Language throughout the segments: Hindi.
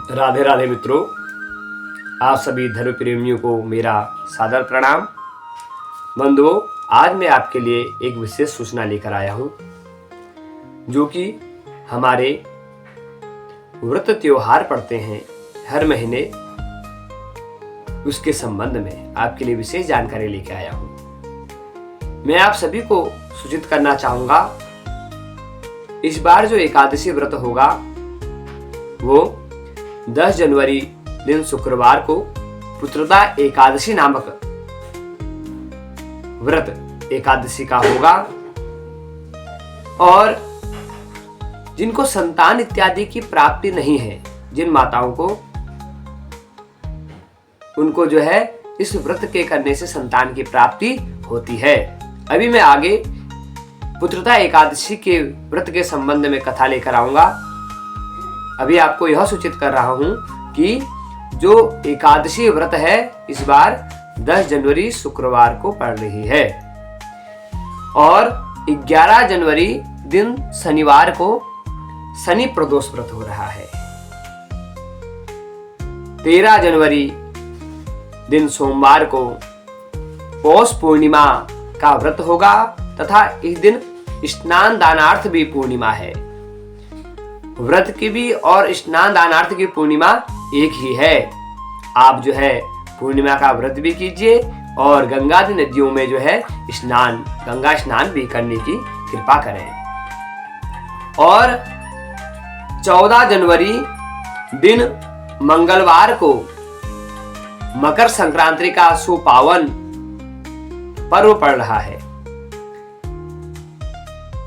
राधे राधे मित्रों, आप सभी धर्म प्रेमियों को मेरा सादर प्रणाम। बंधुओं, आज मैं आपके लिए एक विशेष सूचना लेकर आया हूं, जो कि हमारे व्रत त्योहार पड़ते हैं हर महीने, उसके संबंध में आपके लिए विशेष जानकारी लेकर आया हूं। मैं आप सभी को सूचित करना चाहूंगा, इस बार जो एकादशी व्रत होगा वो 10 जनवरी दिन शुक्रवार को पुत्रदा एकादशी नामक व्रत एकादशी का होगा। और जिनको संतान इत्यादि की प्राप्ति नहीं है, जिन माताओं को, उनको जो है इस व्रत के करने से संतान की प्राप्ति होती है। अभी मैं आगे पुत्रदा एकादशी के व्रत के संबंध में कथा लेकर आऊंगा। अभी आपको यह सूचित कर रहा हूं कि जो एकादशी व्रत है इस बार 10 जनवरी शुक्रवार को पड़ रही है और 11 जनवरी दिन शनिवार को शनि प्रदोष व्रत हो रहा है। 13 जनवरी दिन सोमवार को पौष पूर्णिमा का व्रत होगा तथा इस दिन स्नान दानार्थ भी पूर्णिमा है। व्रत की भी और स्नान दानार्थ की पूर्णिमा एक ही है। आप जो है पूर्णिमा का व्रत भी कीजिए और गंगा नदियों में जो है गंगा स्नान भी करने की कृपा करें। और 14 जनवरी दिन मंगलवार को मकर संक्रांति का सुपावन पर्व पड़ रहा है।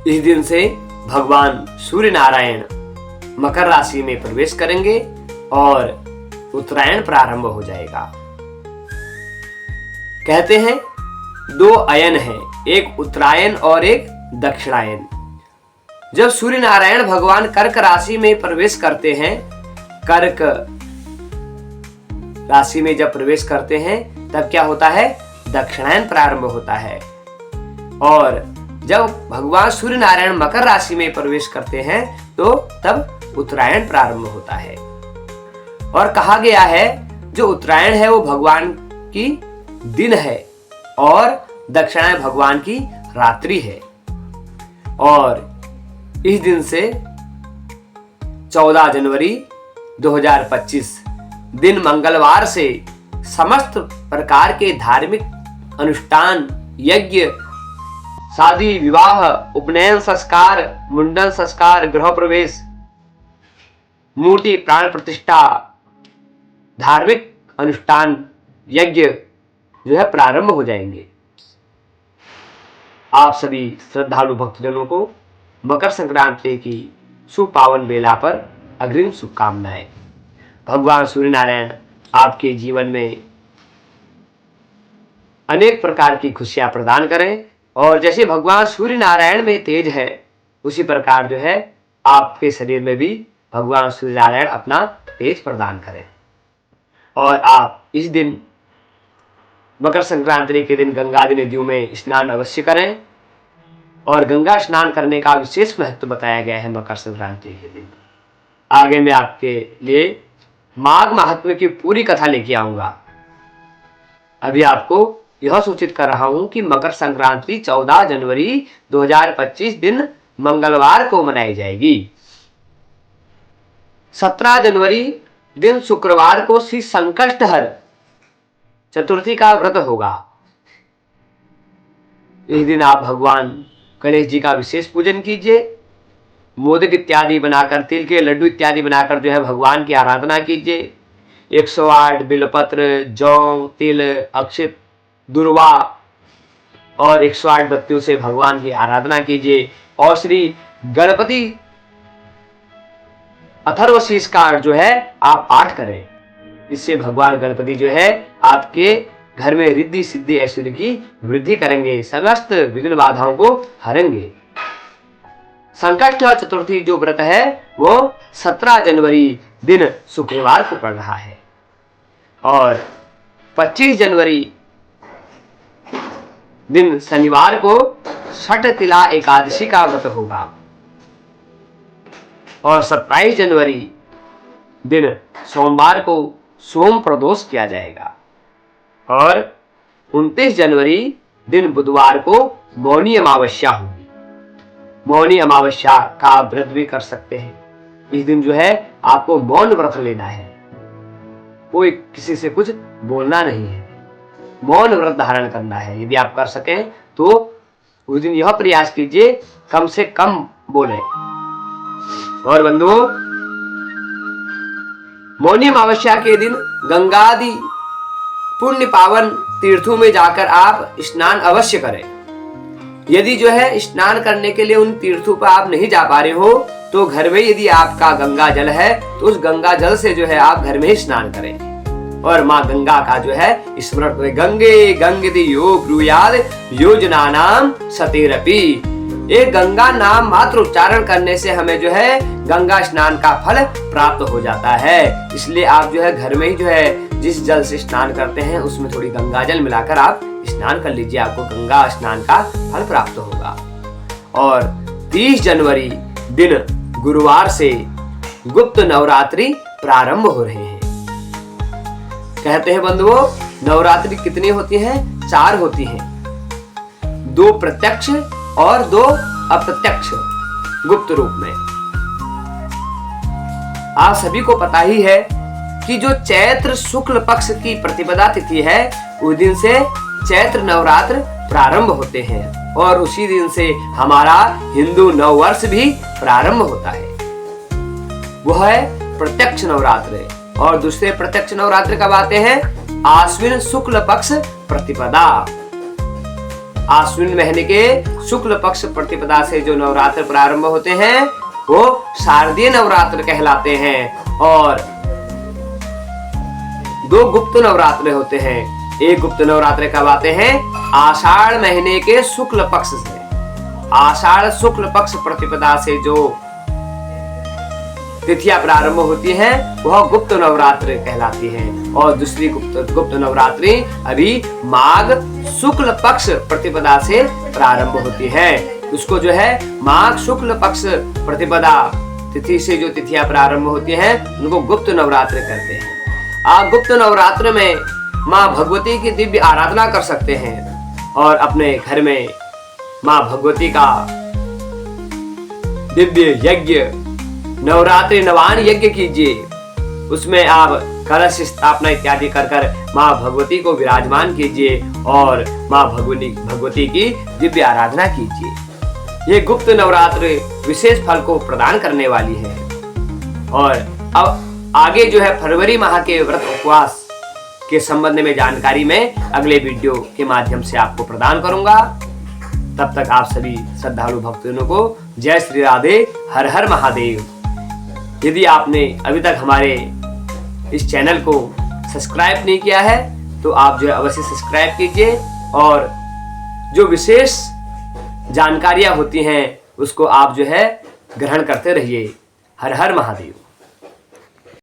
इस दिन से भगवान सूर्य नारायण मकर राशि में प्रवेश करेंगे और उत्तरायण प्रारंभ हो जाएगा। कहते हैं 2 अयन है, एक उत्तरायण और एक दक्षिणायन। जब सूर्य नारायण भगवान कर्क राशि में प्रवेश करते हैं, कर्क राशि में जब प्रवेश करते हैं तब क्या होता है, दक्षिणायन प्रारंभ होता है। और जब भगवान सूर्य नारायण मकर राशि में प्रवेश करते हैं तो तब उत्तरायण प्रारंभ होता है। और कहा गया है जो उत्तरायण है वो भगवान की दिन है और दक्षिणायन भगवान की रात्रि है। और इस दिन से 14 जनवरी 2025 दिन मंगलवार से समस्त प्रकार के धार्मिक अनुष्ठान, यज्ञ, शादी, विवाह, उपनयन संस्कार, मुंडन संस्कार, गृह प्रवेश, मूर्ति प्राण प्रतिष्ठा, धार्मिक अनुष्ठान, यज्ञ जो है प्रारंभ हो जाएंगे। आप सभी श्रद्धालु भक्तजनों को मकर संक्रांति की सुपावन बेला पर अग्रिम शुभकामनाएं। भगवान सूर्य नारायण आपके जीवन में अनेक प्रकार की खुशियां प्रदान करें और जैसे भगवान सूर्य नारायण में तेज है, उसी प्रकार जो है आपके शरीर में भी भगवान सूर्य नारायण अपना तेज प्रदान करें। और आप इस दिन मकर संक्रांति के दिन गंगा नदियों में स्नान अवश्य करें। और गंगा स्नान करने का विशेष महत्व बताया गया है मकर संक्रांति के दिन। आगे मैं आपके लिए माघ महात्म्य की पूरी कथा लेके आऊंगा। अभी आपको यह सूचित कर रहा हूं कि मकर संक्रांति 14 जनवरी 2025 दिन मंगलवार को मनाई जाएगी। 17 जनवरी दिन शुक्रवार को श्री संकष्टहर चतुर्थी का व्रत होगा। इस दिन आप भगवान गणेश जी का विशेष पूजन कीजिए। मोदक इत्यादि बनाकर, तिल के लड्डू इत्यादि बनाकर जो है भगवान की आराधना कीजिए। 108 बिलपत्र, जौ, तिल, अक्षत, दुर्वा और 108 बत्तियों से भगवान की आराधना कीजिए। और श्री गणपति अथर्वशीष का जो है आप पाठ करें। इससे भगवान गणपति जो है आपके घर में रिद्धि सिद्धि ऐश्वर्य की वृद्धि करेंगे, समस्त विघ्न बाधाओं को हरेंगे। संकष्ट चतुर्थी जो व्रत है वो 17 जनवरी दिन शुक्रवार को पड़ रहा है और 25 जनवरी दिन शनिवार को छठ तिला एकादशी का व्रत होगा। और 27 जनवरी दिन सोमवार को सोम प्रदोष किया जाएगा और 29 जनवरी दिन बुधवार को मौनी अमावस्या होगी। मौनी अमावस्या का व्रत भी कर सकते हैं। इस दिन जो है आपको मौन व्रत लेना है, कोई किसी से कुछ बोलना नहीं है, मौन व्रत धारण करना है। यदि आप कर सकें तो उस दिन यह प्रयास कीजिए कम से कम बोले। और बंधुओं, मौनी अमावस्या के दिन गंगादि पुण्य पावन तीर्थों में जाकर आप स्नान अवश्य करें। यदि जो है स्नान करने के लिए उन तीर्थों पर आप नहीं जा पा रहे हो तो घर में यदि आपका गंगा जल है तो उस गंगा जल से जो है आप घर में ही स्नान करें और माँ गंगा का जो है स्मरण करें। गंगे गंगति यो ब्रूयाद योजनानाम सतेरपि। एक गंगा नाम मात्र उच्चारण करने से हमें जो है गंगा स्नान का फल प्राप्त हो जाता है। इसलिए आप जो है घर में ही जो है जिस जल से स्नान करते हैं उसमें थोड़ी गंगा जल मिलाकर आप स्नान कर लीजिए, आपको गंगा स्नान का फल प्राप्त होगा। और 30 जनवरी दिन गुरुवार से गुप्त नवरात्रि प्रारंभ हो रहे हैं। कहते हैं बंधुओं, नवरात्रि कितनी होती हैं? 4 होती हैं, 2 प्रत्यक्ष और 2 अप्रत्यक्ष गुप्त रूप में। आप सभी को पता ही है कि जो चैत्र शुक्ल पक्ष की प्रतिपदा तिथि है उस दिन से चैत्र नवरात्र प्रारंभ होते हैं और उसी दिन से हमारा हिंदू नववर्ष भी प्रारंभ होता है। वह है प्रत्यक्ष नवरात्र। और दूसरे प्रत्यक्ष नवरात्र कब आते हैं? आश्विन शुक्ल पक्ष प्रतिपदा। आश्विन महीने के शुक्ल पक्ष प्रतिपदा से जो नवरात्र प्रारंभ होते हैं वो शारदीय नवरात्र कहलाते हैं। और 2 गुप्त नवरात्र होते हैं। एक गुप्त नवरात्र कब आते हैं? आषाढ़ महीने के शुक्ल पक्ष से। आषाढ़ शुक्ल पक्ष प्रतिपदा से जो तिथियां प्रारंभ होती हैं वह गुप्त नवरात्र कहलाती हैं। और दूसरी गुप्त नवरात्रि अभी माघ शुक्ल पक्ष प्रतिपदा से प्रारंभ होती है। उसको जो है माघ शुक्ल पक्ष प्रतिपदा तिथि से जो तिथियां प्रारंभ होती हैं उनको गुप्त नवरात्र कहते हैं। आप गुप्त नवरात्र में माँ भगवती की दिव्य आराधना कर सकते हैं और अपने घर में माँ भगवती का दिव्य यज्ञ नवरात्रि नवान यज्ञ कीजिए। उसमें आप कलश स्थापना इत्यादि कर माँ भगवती को विराजमान कीजिए और माँ भगवती की दिव्य आराधना कीजिए। ये गुप्त नवरात्र विशेष फल को प्रदान करने वाली है। और अब आगे जो है फरवरी माह के व्रत उपवास के संबंध में जानकारी मैं अगले वीडियो के माध्यम से आपको प्रदान करूंगा। तब तक आप सभी श्रद्धालु भक्तों को जय श्री राधे, हर हर महादेव। यदि आपने अभी तक हमारे इस चैनल को सब्सक्राइब नहीं किया है तो आप जो है अवश्य सब्सक्राइब कीजिए और जो विशेष जानकारियां होती हैं उसको आप जो है ग्रहण करते रहिए। हर हर महादेव।